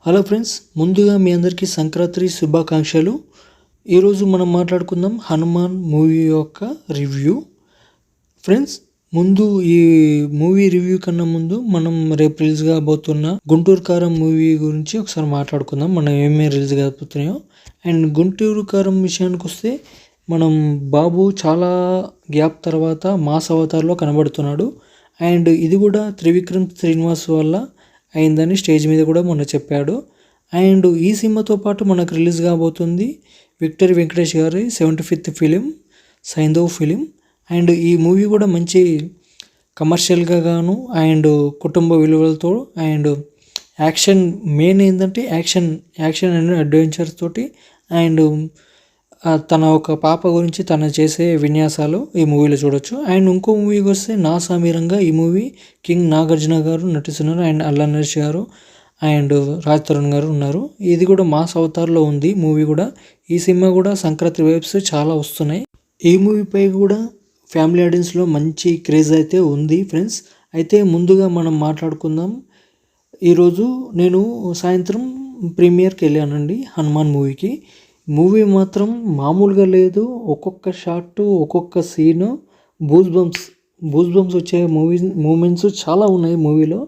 Hello friends, ముందుగా మీ అందరికీ సంక్రాంతి శుభాకాంక్షలు. ఈరోజు మనం మాట్లాడుకుందాం హనుమాన్ మూవీ యొక్క రివ్యూ. ఫ్రెండ్స్, ముందు ఈ మూవీ రివ్యూ కన్నా ముందు మనం రేపు రిలీజ్ కాబోతున్న గుంటూరు కారం మూవీ గురించి ఒకసారి మాట్లాడుకుందాం. మనం ఏమేమి రిలీజ్ కాబోతున్నాయో. అండ్ గుంటూరు కారం విషయానికి వస్తే మనం బాబు చాలా గ్యాప్ తర్వాత మాస్ అవతార్లో కనబడుతున్నాడు. అండ్ ఇది కూడా త్రివిక్రమ్ శ్రీనివాస్ వల్ల అయిందని స్టేజ్ మీద కూడా మొన్న చెప్పాడు. అండ్ ఈ సినిమాతో పాటు మనకు రిలీజ్ కాబోతుంది విక్టరీ వెంకటేష్ గారి 75th film Saindhav film. And ఈ మూవీ కూడా మంచి కమర్షియల్గా గాను అండ్ కుటుంబ విలువలతో అండ్ యాక్షన్, మెయిన్ ఏంటంటే యాక్షన్ అండ్ అడ్వెంచర్స్ తోటి అండ్ తన ఒక పాప గురించి తను చేసే విన్యాసాలు ఈ మూవీలో చూడొచ్చు. అండ్ ఇంకో మూవీకి వస్తే నా సమీరంగా ఈ మూవీ కింగ్ నాగార్జున గారు నటిస్తున్నారు. అండ్ అల్లా నరేష్ గారు అండ్ రాజ్ తరుణ్ గారు ఉన్నారు. ఇది కూడా మాస్ అవతార్లో ఉంది మూవీ కూడా. ఈ సినిమా కూడా సంక్రాంతి వైబ్స్ చాలా వస్తున్నాయి. ఈ మూవీపై కూడా ఫ్యామిలీ ఆడియన్స్లో మంచి క్రేజ్ అయితే ఉంది ఫ్రెండ్స్. అయితే ముందుగా మనం మాట్లాడుకుందాం. ఈరోజు నేను సాయంత్రం ప్రీమియర్కి వెళ్ళానండి హనుమాన్ మూవీకి. మూవీ మాత్రం మామూలుగా లేదు. ఒక్కొక్క షాట్, ఒక్కొక్క సీను బూస్ బంప్స్ వచ్చే మూమెంట్స్ చాలా ఉన్నాయి మూవీలో.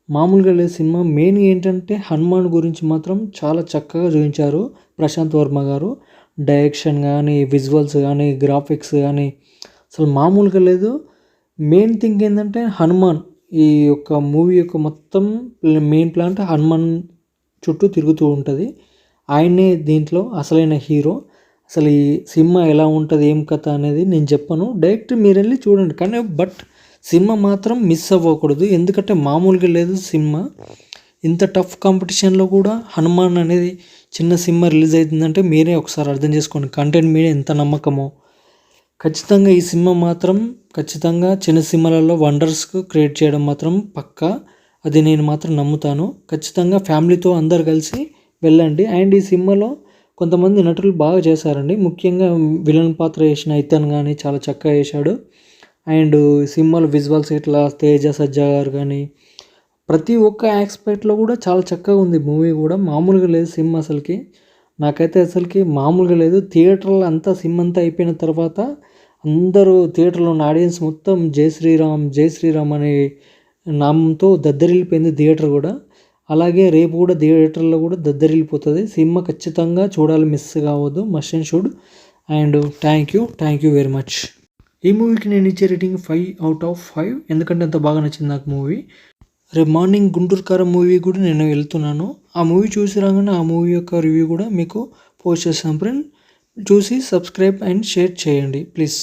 మామూలుగా లేదు సినిమా. మెయిన్ ఏంటంటే హనుమాన్ గురించి మాత్రం చాలా చక్కగా చూపించారు ప్రశాంత్ వర్మ గారు. డైరెక్షన్ కానీ, విజువల్స్ కానీ, గ్రాఫిక్స్ కానీ అసలు మామూలుగా లేదు. మెయిన్ థింగ్ ఏంటంటే హనుమాన్, ఈ యొక్క మూవీ యొక్క మొత్తం మెయిన్ ప్లాంట్ హనుమాన్ చుట్టూ తిరుగుతూ ఉంటుంది. ఆయనే దీంట్లో అసలైన హీరో. అసలు ఈ సినిమా ఎలా ఉంటుంది, ఏం కథ అనేది నేను చెప్పను, డైరెక్ట్ మీరు వెళ్ళి చూడండి. కానీ బట్ సినిమా మాత్రం మిస్ అవ్వకూడదు, ఎందుకంటే మామూలుగా లేదు సినిమా. ఇంత టఫ్ కాంపిటీషన్లో కూడా హనుమాన్ అనేది చిన్న సినిమా రిలీజ్ అవుతుందంటే మీరే ఒకసారి అర్థం చేసుకోండి కంటెంట్ మీద ఎంత నమ్మకమో. ఖచ్చితంగా ఈ సినిమా మాత్రం ఖచ్చితంగా చిన్న సినిమాలలో వండర్స్ క్రియేట్ చేయడం మాత్రం పక్కా. అది నేను మాత్రం నమ్ముతాను. ఖచ్చితంగా ఫ్యామిలీతో అందరు కలిసి వెళ్ళండి. అండ్ ఈ సినిమాలో కొంతమంది నటులు బాగా చేశారండి. ముఖ్యంగా విలన్ పాత్ర చేసిన ఇతన్ కానీ చాలా చక్కగా చేశాడు. అండ్ సినిమాలో విజువల్స్ ఇట్లా తేజ సజ్జా గారు కానీ ప్రతి ఒక్క ఆస్పెక్ట్లో కూడా చాలా చక్కగా ఉంది మూవీ కూడా. మామూలుగా లేదు సినిమా అసలుకి. నాకైతే అసలుకి మామూలుగా లేదు. థియేటర్లో అంతా సినిమా అంతా అయిపోయిన తర్వాత అందరూ థియేటర్లో ఉన్న ఆడియన్స్ మొత్తం జై శ్రీరామ్ జై శ్రీరామ్ అనే నామంతో దద్దరిల్లిపోయింది థియేటర్ కూడా. అలాగే రేపు కూడా థియేటర్లో కూడా దద్దరిల్లిపోతుంది సినిమా. ఖచ్చితంగా చూడాలి, మిస్ కావద్దు, must and should. And thank you very much. ఈ మూవీకి నేను ఇచ్చే రేటింగ్ 5/5, ఎందుకంటే అంత బాగా నచ్చింది నాకు మూవీ. రేపు మార్నింగ్ గుంటూరు కారం మూవీ కూడా నేను వెళ్తున్నాను. ఆ మూవీ చూసి రాగానే ఆ మూవీ యొక్క రివ్యూ కూడా మీకు పోస్ట్ చేస్తాను ఫ్రెండ్. చూసి సబ్స్క్రైబ్ అండ్ షేర్ చేయండి ప్లీజ్.